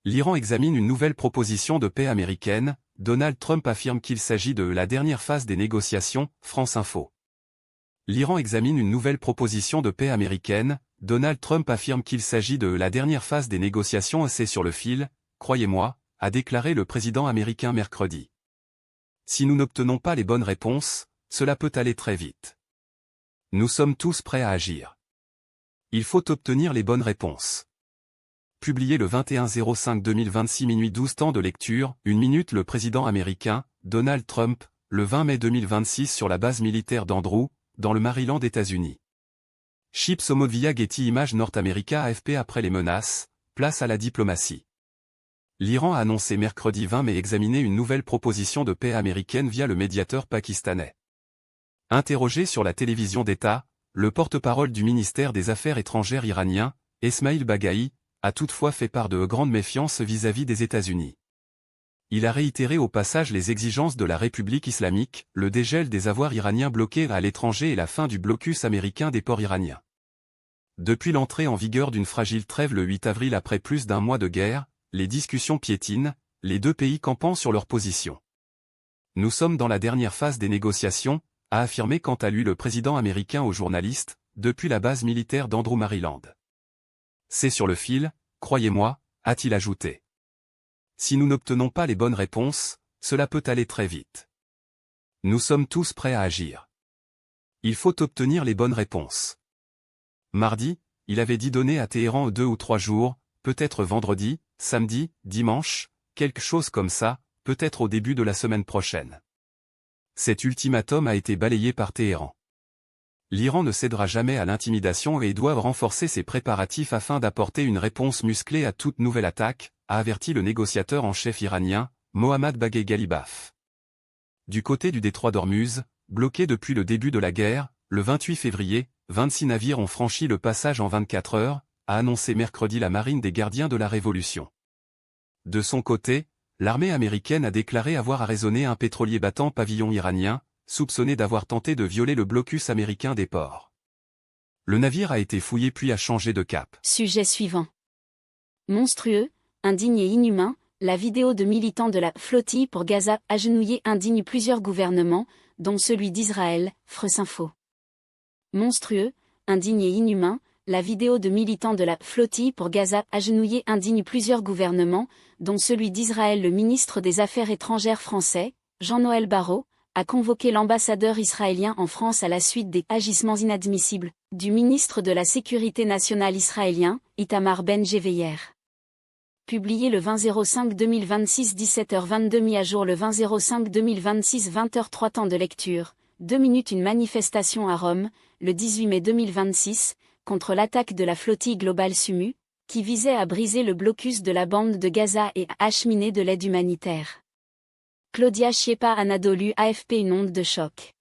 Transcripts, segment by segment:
L'Iran examine une nouvelle proposition de paix américaine, Donald Trump affirme qu'il s'agit de la dernière phase des négociations, France Info. L'Iran examine une nouvelle proposition de paix américaine, Donald Trump affirme qu'il s'agit de la dernière phase des négociations. C'est sur le fil, croyez-moi, a déclaré le président américain mercredi. Si nous n'obtenons pas les bonnes réponses, cela peut aller très vite. Nous sommes tous prêts à agir. Il faut obtenir les bonnes réponses. Publié le 21-05-2026 minuit 12 temps de lecture, 1 minute. Le président américain, Donald Trump, le 20 mai 2026 sur la base militaire d'Andrew, dans le Maryland, États-Unis. Chips Homod via Getty Images North America AFP. Après les menaces, place à la diplomatie. L'Iran a annoncé mercredi 20 mai examiner une nouvelle proposition de paix américaine via le médiateur pakistanais. Interrogé sur la télévision d'État, le porte-parole du ministère des Affaires étrangères iranien, Esmail Baghaei, a toutefois fait part de grande méfiance vis-à-vis des États-Unis. Il a réitéré au passage les exigences de la République islamique, le dégel des avoirs iraniens bloqués à l'étranger et la fin du blocus américain des ports iraniens. Depuis l'entrée en vigueur d'une fragile trêve le 8 avril après plus d'un mois de guerre, les discussions piétinent, les deux pays campant sur leur position. Nous sommes dans la dernière phase des négociations, a affirmé quant à lui le président américain aux journalistes, depuis la base militaire d'Andrew, Maryland. C'est sur le fil, croyez-moi, a-t-il ajouté. Si nous n'obtenons pas les bonnes réponses, cela peut aller très vite. Nous sommes tous prêts à agir. Il faut obtenir les bonnes réponses. Mardi, il avait dit donner à Téhéran 2 ou 3 jours, peut-être vendredi, samedi, dimanche, quelque chose comme ça, peut-être au début de la semaine prochaine. Cet ultimatum a été balayé par Téhéran. L'Iran ne cédera jamais à l'intimidation et doit renforcer ses préparatifs afin d'apporter une réponse musclée à toute nouvelle attaque, a averti le négociateur en chef iranien, Mohammad Bagheri Ghalibaf. Du côté du détroit d'Ormuz, bloqué depuis le début de la guerre, le 28 février, 26 navires ont franchi le passage en 24 heures, a annoncé mercredi la marine des gardiens de la Révolution. De son côté, l'armée américaine a déclaré avoir arraisonné un pétrolier battant pavillon iranien, soupçonné d'avoir tenté de violer le blocus américain des ports. Le navire a été fouillé puis a changé de cap. Sujet suivant. Monstrueux, indigne et inhumain, la vidéo de militants de la flottille pour Gaza agenouillés indigne plusieurs gouvernements, dont celui d'Israël, France Info. Monstrueux, indigne et inhumain, la vidéo de militants de la flottille pour Gaza agenouillés indigne plusieurs gouvernements, dont celui d'Israël. Le ministre des Affaires étrangères français, Jean-Noël Barrot, a convoqué l'ambassadeur israélien en France à la suite des agissements inadmissibles du ministre de la Sécurité nationale israélien, Itamar Ben-Gvir. Publié le 20-05-2026 17h22 mis à jour le 20-05-2026 20h03 temps de lecture, 2 minutes. Une manifestation à Rome, le 18 mai 2026, contre l'attaque de la flottille globale Sumu, qui visait à briser le blocus de la bande de Gaza et à acheminer de l'aide humanitaire. Claudia Schiepa Anadolu AFP. Une onde de choc.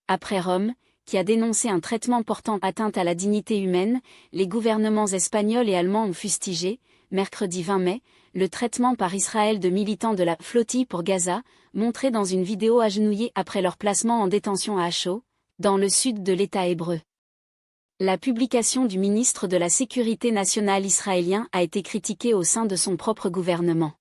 Après Rome, qui a dénoncé un traitement portant atteinte à la dignité humaine, les gouvernements espagnols et allemands ont fustigé, mercredi 20 mai, le traitement par Israël de militants de la flottille pour Gaza, montré dans une vidéo agenouillée après leur placement en détention à Acho, dans le sud de l'État hébreu. La publication du ministre de la Sécurité nationale israélien a été critiquée au sein de son propre gouvernement.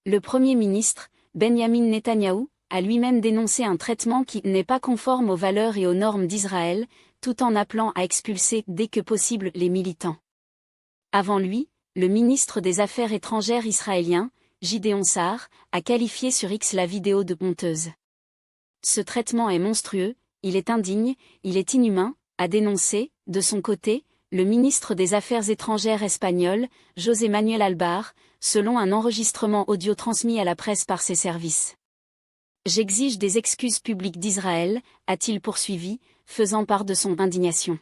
Le Premier ministre, Benjamin Netanyahou, a lui-même dénoncé un traitement qui n'est pas conforme aux valeurs et aux normes d'Israël, tout en appelant à expulser dès que possible les militants. Avant lui, le ministre des Affaires étrangères israélien, Gideon Sa'ar, a qualifié sur X la vidéo de honteuse. Ce traitement est monstrueux, il est indigne, il est inhumain, a dénoncé, de son côté, le ministre des Affaires étrangères espagnol, José Manuel Albar, selon un enregistrement audio transmis à la presse par ses services. J'exige des excuses publiques d'Israël, a-t-il poursuivi, faisant part de son indignation.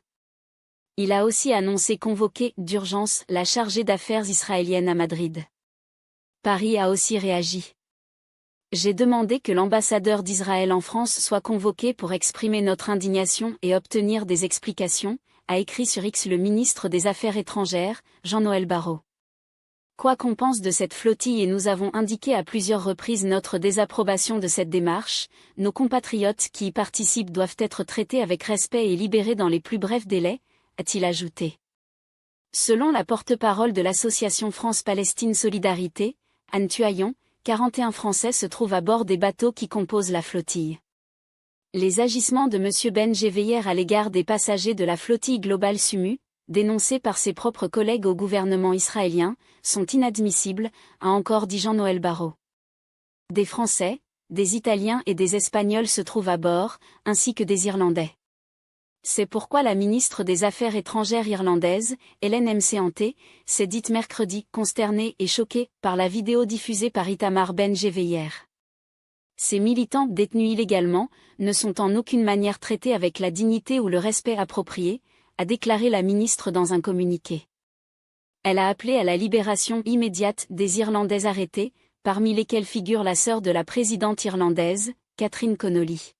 Il a aussi annoncé convoquer, d'urgence, la chargée d'affaires israélienne à Madrid. Paris a aussi réagi. J'ai demandé que l'ambassadeur d'Israël en France soit convoqué pour exprimer notre indignation et obtenir des explications, a écrit sur X le ministre des Affaires étrangères, Jean-Noël Barrot. Quoi qu'on pense de cette flottille, et nous avons indiqué à plusieurs reprises notre désapprobation de cette démarche, nos compatriotes qui y participent doivent être traités avec respect et libérés dans les plus brefs délais, a-t-il ajouté. Selon la porte-parole de l'association France-Palestine Solidarité, Anne Tuaillon, 41 Français se trouvent à bord des bateaux qui composent la flottille. Les agissements de M. Ben Gvir à l'égard des passagers de la flottille Global Sumu, dénoncés par ses propres collègues au gouvernement israélien, sont inadmissibles, a encore dit Jean-Noël Barrot. Des Français, des Italiens et des Espagnols se trouvent à bord, ainsi que des Irlandais. C'est pourquoi la ministre des Affaires étrangères irlandaise, Hélène Mcentee, s'est dite mercredi consternée et choquée par la vidéo diffusée par Itamar Ben Gvir. Ces militants détenus illégalement ne sont en aucune manière traités avec la dignité ou le respect approprié, a déclaré la ministre dans un communiqué. Elle a appelé à la libération immédiate des Irlandais arrêtés, parmi lesquels figure la sœur de la présidente irlandaise, Catherine Connolly.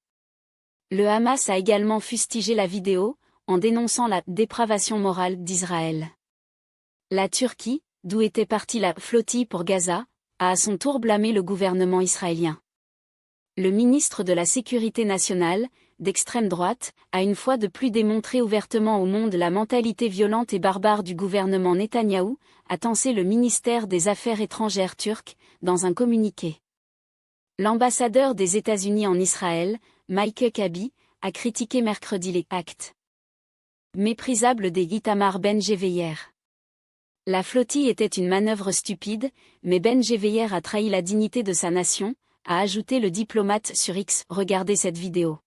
Le Hamas a également fustigé la vidéo, en dénonçant la dépravation morale d'Israël. La Turquie, d'où était partie la flottille pour Gaza, a à son tour blâmé le gouvernement israélien. Le ministre de la Sécurité nationale, d'extrême droite, a une fois de plus démontré ouvertement au monde la mentalité violente et barbare du gouvernement Netanyahou, a tensé le ministère des Affaires étrangères turc, dans un communiqué. L'ambassadeur des États-Unis en Israël, Mike Huckabee, a critiqué mercredi les actes méprisables des Itamar Ben Gvir. La flottille était une manœuvre stupide, mais Ben Gvir a trahi la dignité de sa nation, a ajouté le diplomate sur X. Regardez cette vidéo.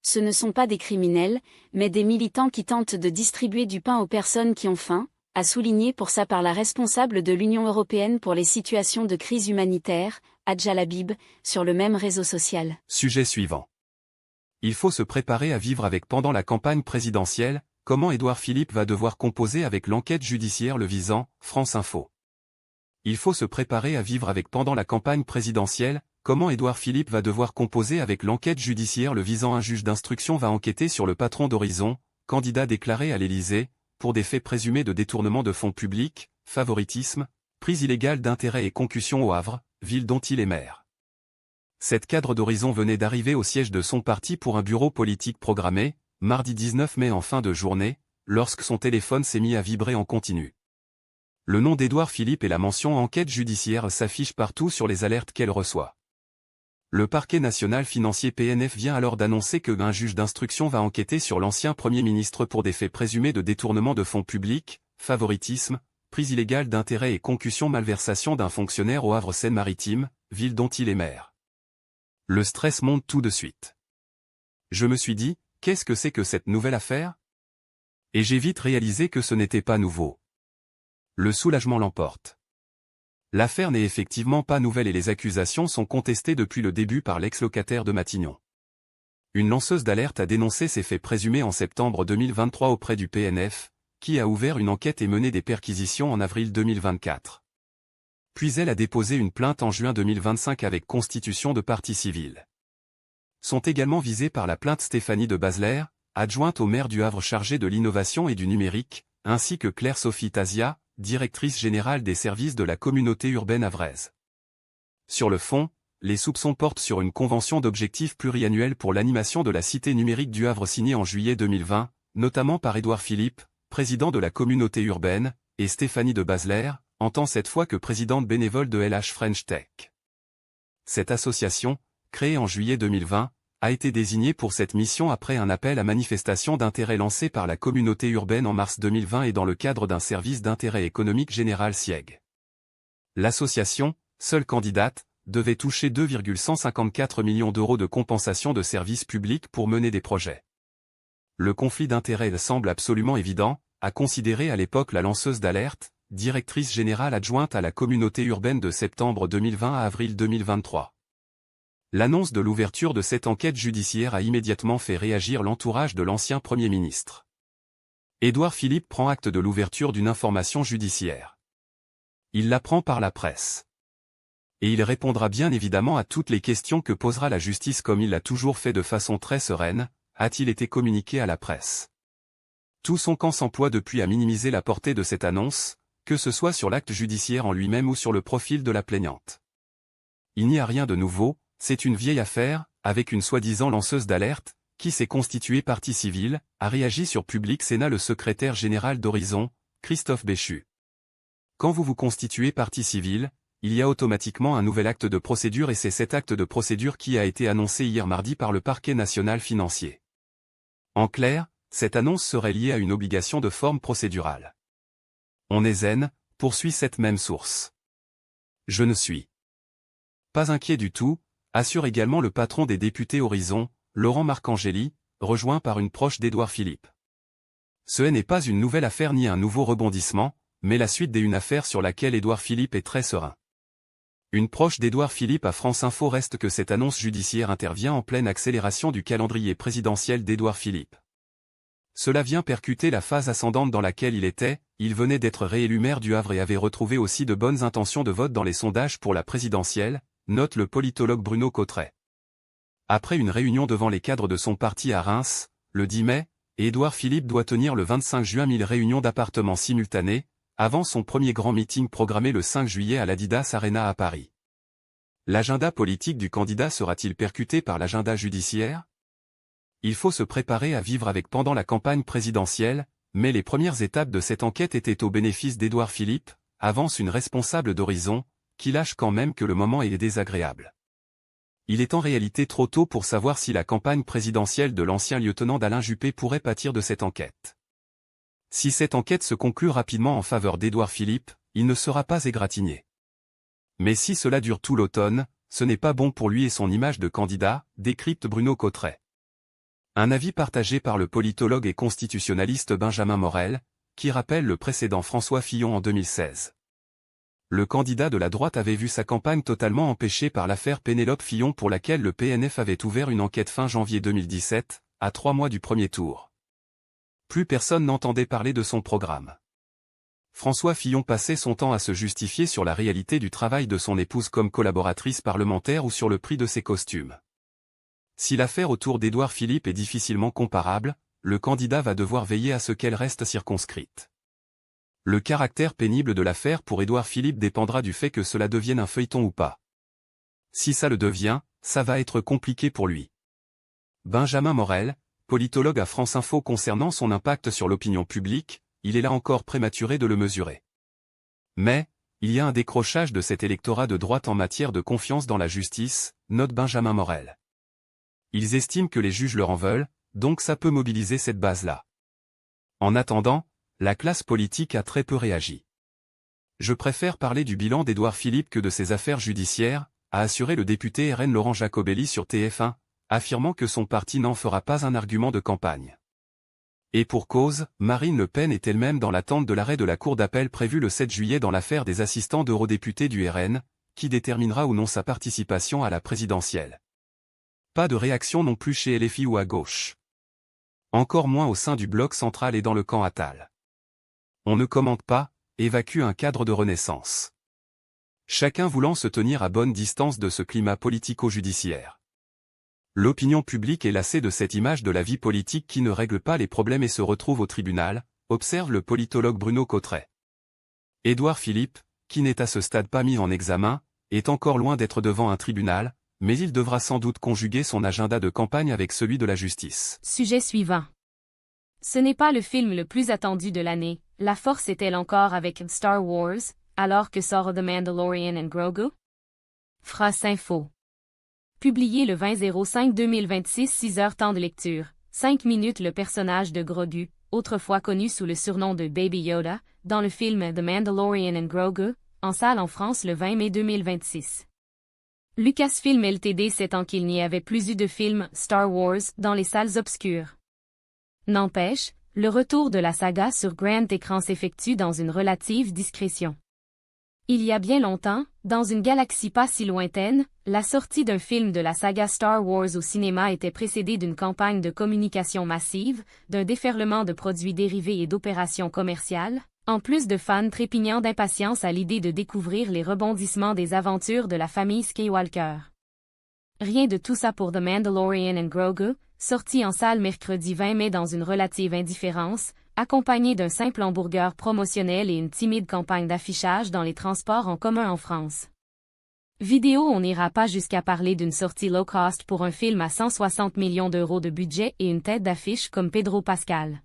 Ce ne sont pas des criminels, mais des militants qui tentent de distribuer du pain aux personnes qui ont faim, a souligné pour sa part la responsable de l'Union européenne pour les situations de crise humanitaire, Hadja Labib, sur le même réseau social. Sujet suivant. Il faut se préparer à vivre avec pendant la campagne présidentielle, comment Édouard Philippe va devoir composer avec l'enquête judiciaire le visant, France Info. Il faut se préparer à vivre avec pendant la campagne présidentielle, comment Édouard Philippe va devoir composer avec l'enquête judiciaire le visant. Un juge d'instruction va enquêter sur le patron d'Horizon, candidat déclaré à l'Élysée, pour des faits présumés de détournement de fonds publics, favoritisme, prise illégale d'intérêts et concussion au Havre, ville dont il est maire. Cette cadre d'Horizon venait d'arriver au siège de son parti pour un bureau politique programmé, mardi 19 mai en fin de journée, lorsque son téléphone s'est mis à vibrer en continu. Le nom d'Édouard Philippe et la mention enquête judiciaire s'affichent partout sur les alertes qu'elle reçoit. Le parquet national financier PNF vient alors d'annoncer qu'un juge d'instruction va enquêter sur l'ancien Premier ministre pour des faits présumés de détournement de fonds publics, favoritisme, prise illégale d'intérêts et concussion malversation d'un fonctionnaire au Havre Seine-Maritime, ville dont il est maire. Le stress monte tout de suite. Je me suis dit, qu'est-ce que c'est que cette nouvelle affaire? Et j'ai vite réalisé que ce n'était pas nouveau. Le soulagement l'emporte. L'affaire n'est effectivement pas nouvelle et les accusations sont contestées depuis le début par l'ex-locataire de Matignon. Une lanceuse d'alerte a dénoncé ces faits présumés en septembre 2023 auprès du PNF, qui a ouvert une enquête et mené des perquisitions en avril 2024. Puis elle a déposé une plainte en juin 2025 avec constitution de partie civile. Sont également visées par la plainte Stéphanie de Basler, adjointe au maire du Havre chargée de l'innovation et du numérique, ainsi que Claire-Sophie Tazia, directrice générale des services de la communauté urbaine havraise. Sur le fond, les soupçons portent sur une convention d'objectifs pluriannuels pour l'animation de la cité numérique du Havre signée en juillet 2020, notamment par Édouard Philippe, président de la communauté urbaine, et Stéphanie de Basler, en tant cette fois que présidente bénévole de LH French Tech. Cette association, créée en juillet 2020, a été désignée pour cette mission après un appel à manifestation d'intérêt lancé par la communauté urbaine en mars 2020 et dans le cadre d'un service d'intérêt économique général SIEG. L'association, seule candidate, devait toucher 2,154 millions d'euros de compensation de services publics pour mener des projets. Le conflit d'intérêts semble absolument évident, a considéré à l'époque la lanceuse d'alerte, directrice générale adjointe à la communauté urbaine de septembre 2020 à avril 2023. L'annonce de l'ouverture de cette enquête judiciaire a immédiatement fait réagir l'entourage de l'ancien Premier ministre. Édouard Philippe prend acte de l'ouverture d'une information judiciaire. Il l'apprend par la presse. Et il répondra bien évidemment à toutes les questions que posera la justice comme il l'a toujours fait de façon très sereine, a-t-il été communiqué à la presse. Tout son camp s'emploie depuis à minimiser la portée de cette annonce, que ce soit sur l'acte judiciaire en lui-même ou sur le profil de la plaignante. Il n'y a rien de nouveau. C'est une vieille affaire, avec une soi-disant lanceuse d'alerte, qui s'est constituée partie civile, a réagi sur Public Sénat le secrétaire général d'Horizon, Christophe Béchu. Quand vous vous constituez partie civile, il y a automatiquement un nouvel acte de procédure et c'est cet acte de procédure qui a été annoncé hier mardi par le parquet national financier. En clair, cette annonce serait liée à une obligation de forme procédurale. On est zen, poursuit cette même source. Je ne suis pas inquiet du tout, assure également le patron des députés Horizon, Laurent Marcangeli, rejoint par une proche d'Édouard Philippe. Ce n'est pas une nouvelle affaire ni un nouveau rebondissement, mais la suite d'une affaire sur laquelle Édouard Philippe est très serein. Une proche d'Édouard Philippe à France Info reste que cette annonce judiciaire intervient en pleine accélération du calendrier présidentiel d'Édouard Philippe. Cela vient percuter la phase ascendante dans laquelle il venait d'être réélu maire du Havre et avait retrouvé aussi de bonnes intentions de vote dans les sondages pour la présidentielle, note le politologue Bruno Cotret. Après une réunion devant les cadres de son parti à Reims, le 10 mai, Édouard Philippe doit tenir le 25 juin 1000 réunions d'appartements simultanées, avant son premier grand meeting programmé le 5 juillet à l'Adidas Arena à Paris. L'agenda politique du candidat sera-t-il percuté par l'agenda judiciaire? Il faut se préparer à vivre avec pendant la campagne présidentielle, mais les premières étapes de cette enquête étaient au bénéfice d'Édouard Philippe, avance une responsable d'Horizon, qui lâche quand même que le moment est désagréable. Il est en réalité trop tôt pour savoir si la campagne présidentielle de l'ancien lieutenant d'Alain Juppé pourrait pâtir de cette enquête. Si cette enquête se conclut rapidement en faveur d'Édouard Philippe, il ne sera pas égratigné. Mais si cela dure tout l'automne, ce n'est pas bon pour lui et son image de candidat, décrypte Bruno Cotret. Un avis partagé par le politologue et constitutionnaliste Benjamin Morel, qui rappelle le précédent François Fillon en 2016. Le candidat de la droite avait vu sa campagne totalement empêchée par l'affaire Pénélope Fillon pour laquelle le PNF avait ouvert une enquête fin janvier 2017, à 3 mois du premier tour. Plus personne n'entendait parler de son programme. François Fillon passait son temps à se justifier sur la réalité du travail de son épouse comme collaboratrice parlementaire ou sur le prix de ses costumes. Si l'affaire autour d'Édouard Philippe est difficilement comparable, le candidat va devoir veiller à ce qu'elle reste circonscrite. Le caractère pénible de l'affaire pour Édouard Philippe dépendra du fait que cela devienne un feuilleton ou pas. Si ça le devient, ça va être compliqué pour lui. Benjamin Morel, politologue à France Info concernant son impact sur l'opinion publique, il est là encore prématuré de le mesurer. Mais, il y a un décrochage de cet électorat de droite en matière de confiance dans la justice, note Benjamin Morel. Ils estiment que les juges leur en veulent, donc ça peut mobiliser cette base-là. En attendant, la classe politique a très peu réagi. Je préfère parler du bilan d'Édouard Philippe que de ses affaires judiciaires, a assuré le député RN Laurent Jacobelli sur TF1, affirmant que son parti n'en fera pas un argument de campagne. Et pour cause, Marine Le Pen est elle-même dans l'attente de l'arrêt de la Cour d'appel prévu le 7 juillet dans l'affaire des assistants d'eurodéputés du RN, qui déterminera ou non sa participation à la présidentielle. Pas de réaction non plus chez LFI ou à gauche. Encore moins au sein du bloc central et dans le camp Attal. On ne commente pas, évacue un cadre de renaissance. Chacun voulant se tenir à bonne distance de ce climat politico-judiciaire. L'opinion publique est lassée de cette image de la vie politique qui ne règle pas les problèmes et se retrouve au tribunal, observe le politologue Bruno Cotret. Édouard Philippe, qui n'est à ce stade pas mis en examen, est encore loin d'être devant un tribunal, mais il devra sans doute conjuguer son agenda de campagne avec celui de la justice. Sujet suivant. Ce n'est pas le film le plus attendu de l'année, la force est-elle encore avec Star Wars, alors que sort The Mandalorian and Grogu? France Info. Publié le 20/05/2026, 6 heures temps de lecture, 5 minutes. Le personnage de Grogu, autrefois connu sous le surnom de Baby Yoda, dans le film The Mandalorian and Grogu, en salle en France le 20 mai 2026. Lucasfilm Ltd s'étant qu'il n'y avait plus eu de film Star Wars dans les salles obscures. N'empêche, le retour de la saga sur grand écran s'effectue dans une relative discrétion. Il y a bien longtemps, dans une galaxie pas si lointaine, la sortie d'un film de la saga Star Wars au cinéma était précédée d'une campagne de communication massive, d'un déferlement de produits dérivés et d'opérations commerciales, en plus de fans trépignant d'impatience à l'idée de découvrir les rebondissements des aventures de la famille Skywalker. Rien de tout ça pour The Mandalorian and Grogu, sorti en salle mercredi 20 mai dans une relative indifférence, accompagné d'un simple hamburger promotionnel et une timide campagne d'affichage dans les transports en commun en France. Vidéo. On n'ira pas jusqu'à parler d'une sortie low cost pour un film à 160 millions d'euros de budget et une tête d'affiche comme Pedro Pascal.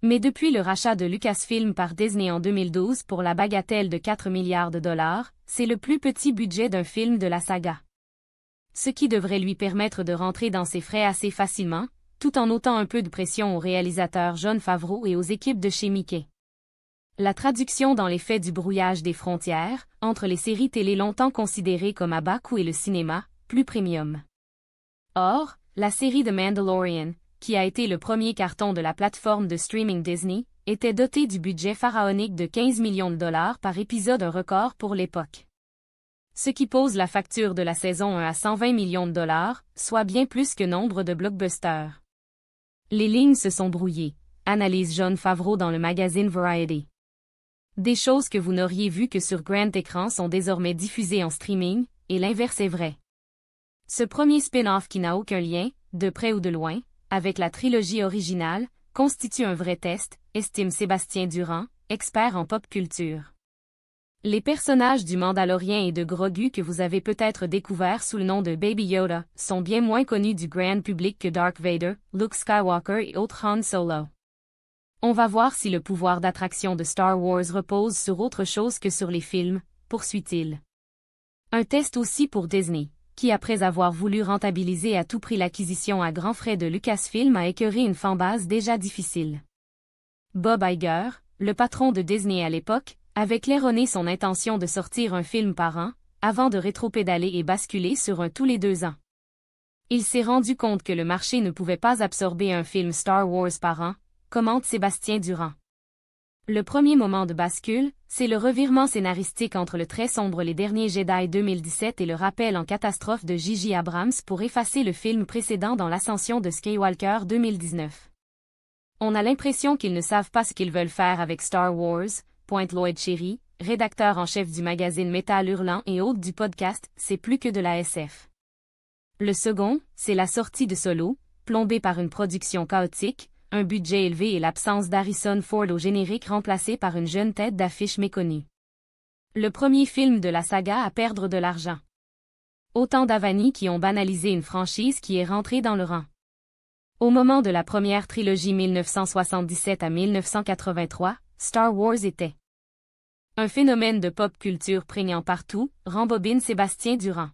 Mais depuis le rachat de Lucasfilm par Disney en 2012 pour la bagatelle de 4 milliards de dollars, c'est le plus petit budget d'un film de la saga. Ce qui devrait lui permettre de rentrer dans ses frais assez facilement, tout en ôtant un peu de pression aux réalisateurs Jon Favreau et aux équipes de chez Mickey. La traduction dans les faits du brouillage des frontières, entre les séries télé longtemps considérées comme à bas coût et le cinéma, plus premium. Or, la série The Mandalorian, qui a été le premier carton de la plateforme de streaming Disney, était dotée du budget pharaonique de 15 millions de dollars par épisode, un record pour l'époque. Ce qui pose la facture de la saison 1 à 120 millions de dollars, soit bien plus que nombre de blockbusters. Les lignes se sont brouillées, analyse Jon Favreau dans le magazine Variety. Des choses que vous n'auriez vues que sur grand écran sont désormais diffusées en streaming, et l'inverse est vrai. Ce premier spin-off qui n'a aucun lien, de près ou de loin, avec la trilogie originale, constitue un vrai test, estime Sébastien Durand, expert en pop culture. Les personnages du Mandalorien et de Grogu que vous avez peut-être découverts sous le nom de Baby Yoda sont bien moins connus du grand public que Darth Vader, Luke Skywalker et autres Han Solo. On va voir si le pouvoir d'attraction de Star Wars repose sur autre chose que sur les films, poursuit-il. Un test aussi pour Disney, qui après avoir voulu rentabiliser à tout prix l'acquisition à grands frais de Lucasfilm a écœuré une fanbase déjà difficile. Bob Iger, le patron de Disney à l'époque, avait claironné son intention de sortir un film par an, avant de rétropédaler et basculer sur un tous les 2 ans. Il s'est rendu compte que le marché ne pouvait pas absorber un film Star Wars par an, commente Sébastien Durand. Le premier moment de bascule, c'est le revirement scénaristique entre le très sombre Les Derniers Jedi 2017 et le rappel en catastrophe de J.J. Abrams pour effacer le film précédent dans l'ascension de Skywalker 2019. On a l'impression qu'ils ne savent pas ce qu'ils veulent faire avec Star Wars, pointe Lloyd Cherry, rédacteur en chef du magazine Métal Hurlant et hôte du podcast C'est plus que de la SF. Le second, c'est la sortie de Solo, plombée par une production chaotique, un budget élevé et l'absence d'Harrison Ford au générique remplacé par une jeune tête d'affiche méconnue. Le premier film de la saga à perdre de l'argent. Autant d'avanies qui ont banalisé une franchise qui est rentrée dans le rang. Au moment de la première trilogie 1977 à 1983, Star Wars était un phénomène de pop culture prégnant partout, rembobine Sébastien Durand.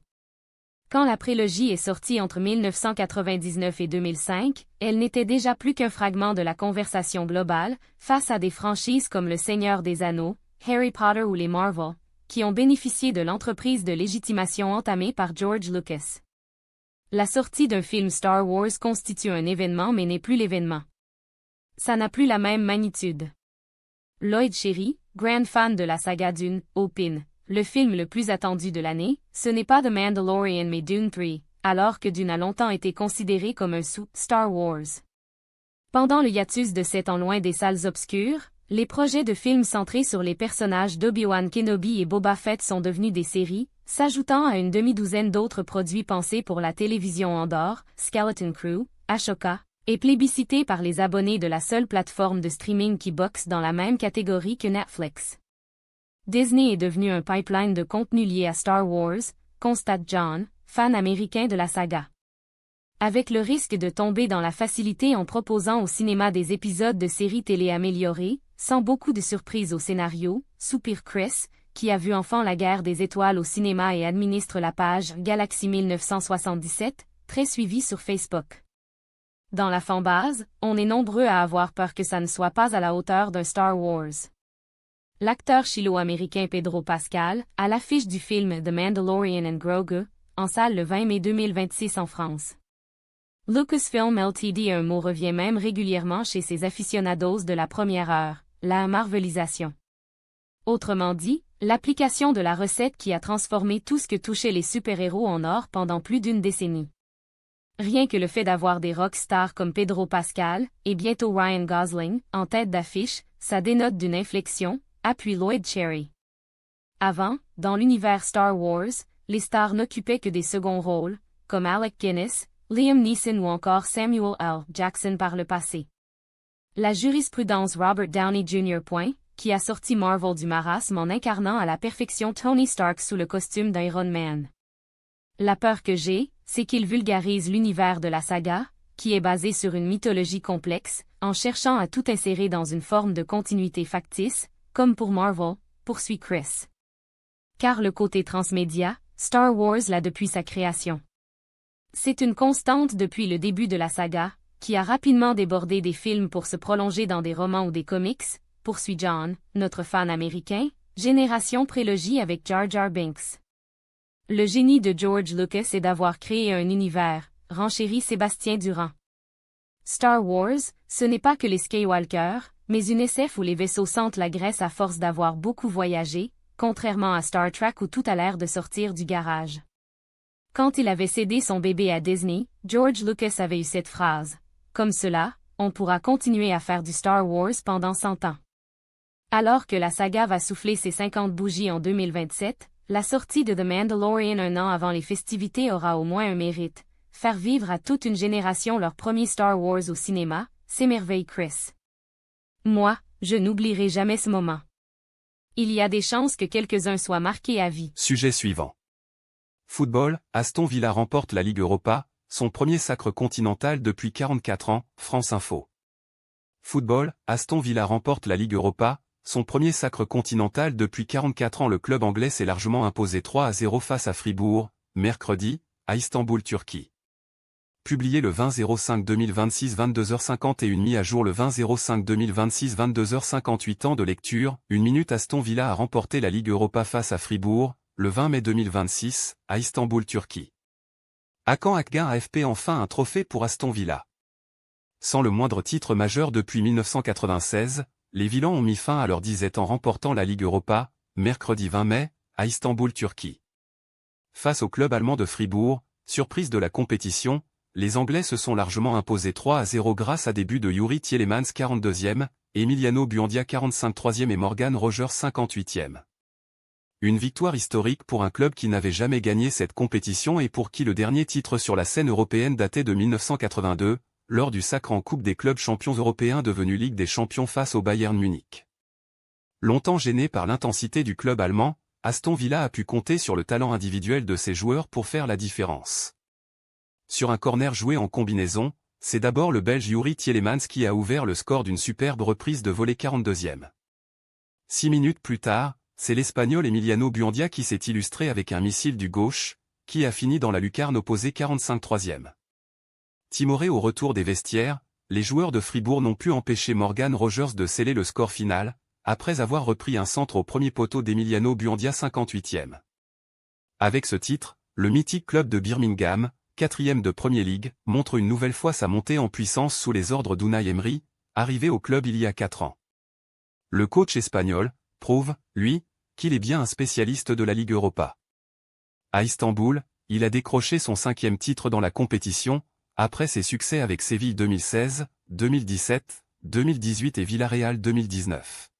Quand la prélogie est sortie entre 1999 et 2005, elle n'était déjà plus qu'un fragment de la conversation globale, face à des franchises comme Le Seigneur des Anneaux, Harry Potter ou les Marvel, qui ont bénéficié de l'entreprise de légitimation entamée par George Lucas. La sortie d'un film Star Wars constitue un événement mais n'est plus l'événement. Ça n'a plus la même magnitude. Lloyd Cherry, grand fan de la saga Dune, opine. Le film le plus attendu de l'année, ce n'est pas The Mandalorian mais Dune 3, alors que Dune a longtemps été considéré comme un sous-Star Wars. Pendant le hiatus de 7 ans loin des salles obscures, les projets de films centrés sur les personnages d'Obi-Wan Kenobi et Boba Fett sont devenus des séries, s'ajoutant à une demi-douzaine d'autres produits pensés pour la télévision Andor, Skeleton Crew, Ashoka, et plébiscités par les abonnés de la seule plateforme de streaming qui boxe dans la même catégorie que Netflix. Disney est devenu un pipeline de contenu lié à Star Wars, constate John, fan américain de la saga. Avec le risque de tomber dans la facilité en proposant au cinéma des épisodes de séries télé améliorés, sans beaucoup de surprises au scénario, soupire Chris, qui a vu enfant La Guerre des Étoiles au cinéma et administre la page Galaxy 1977, très suivie sur Facebook. Dans la fanbase, on est nombreux à avoir peur que ça ne soit pas à la hauteur d'un Star Wars. L'acteur chilo-américain Pedro Pascal, à l'affiche du film The Mandalorian and Grogu, en salle le 20 mai 2026 en France. Lucasfilm Ltd. Un mot revient même régulièrement chez ses aficionados de la première heure, la marvelisation. Autrement dit, l'application de la recette qui a transformé tout ce que touchait les super-héros en or pendant plus d'une décennie. Rien que le fait d'avoir des rockstars comme Pedro Pascal, et bientôt Ryan Gosling, en tête d'affiche, ça dénote d'une inflexion, appuie Lloyd Cherry. Avant, dans l'univers Star Wars, les stars n'occupaient que des seconds rôles, comme Alec Guinness, Liam Neeson ou encore Samuel L. Jackson par le passé. La jurisprudence Robert Downey Jr. Qui a sorti Marvel du marasme en incarnant à la perfection Tony Stark sous le costume d'Iron Man. La peur que j'ai, c'est qu'il vulgarise l'univers de la saga, qui est basé sur une mythologie complexe, en cherchant à tout insérer dans une forme de continuité factice, comme pour Marvel, poursuit Chris. Car le côté transmédia, Star Wars l'a depuis sa création. C'est une constante depuis le début de la saga, qui a rapidement débordé des films pour se prolonger dans des romans ou des comics, poursuit John, notre fan américain, génération prélogie avec Jar Jar Binks. Le génie de George Lucas est d'avoir créé un univers, renchérit Sébastien Durand. Star Wars, ce n'est pas que les Skywalker, mais une SF où les vaisseaux sentent la graisse à force d'avoir beaucoup voyagé, contrairement à Star Trek où tout a l'air de sortir du garage. Quand il avait cédé son bébé à Disney, George Lucas avait eu cette phrase. Comme cela, on pourra continuer à faire du Star Wars pendant 100 ans. Alors que la saga va souffler ses 50 bougies en 2027, la sortie de The Mandalorian un an avant les festivités aura au moins un mérite. Faire vivre à toute une génération leur premier Star Wars au cinéma, s'émerveille Chris. Moi, je n'oublierai jamais ce moment. Il y a des chances que quelques-uns soient marqués à vie. Sujet suivant. Football, Aston Villa remporte la Ligue Europa, son premier sacre continental depuis 44 ans, France Info. Football, Aston Villa remporte la Ligue Europa, son premier sacre continental depuis 44 ans. Le club anglais s'est largement imposé 3-0 face à Fribourg, mercredi, à Istanbul, Turquie. Publié le 20-05-2026 22h51, mis à jour le 20-05-2026 22h58. Temps de lecture, 1 minute. Aston Villa a remporté la Ligue Europa face à Fribourg, le 20 mai 2026, à Istanbul, Turquie. Hakan Akgün AFP enfin un trophée pour Aston Villa. Sans le moindre titre majeur depuis 1996, les Villans ont mis fin à leur disette en remportant la Ligue Europa, mercredi 20 mai, à Istanbul, Turquie. Face au club allemand de Fribourg, surprise de la compétition, les Anglais se sont largement imposés 3-0 grâce à des buts de Youri Tielemans 42e, Emiliano Buendia 45 3e et Morgan Rogers 58e. Une victoire historique pour un club qui n'avait jamais gagné cette compétition et pour qui le dernier titre sur la scène européenne datait de 1982, lors du sacre en Coupe des clubs champions européens devenu Ligue des champions face au Bayern Munich. Longtemps gêné par l'intensité du club allemand, Aston Villa a pu compter sur le talent individuel de ses joueurs pour faire la différence. Sur un corner joué en combinaison, c'est d'abord le Belge Youri Tielemans qui a ouvert le score d'une superbe reprise de volée 42e. 6 minutes plus tard, c'est l'Espagnol Emiliano Buendia qui s'est illustré avec un missile du gauche, qui a fini dans la lucarne opposée 45 3e. Timorés au retour des vestiaires, les joueurs de Fribourg n'ont pu empêcher Morgan Rogers de sceller le score final, après avoir repris un centre au premier poteau d'Emiliano Buendia 58e. Avec ce titre, le mythique club de Birmingham, 4e de Premier League, montre une nouvelle fois sa montée en puissance sous les ordres d'Unai Emery, arrivé au club il y a 4 ans. Le coach espagnol prouve, lui, qu'il est bien un spécialiste de la Ligue Europa. À Istanbul, il a décroché son 5e titre dans la compétition, après ses succès avec Séville 2016, 2017, 2018 et Villarreal 2019.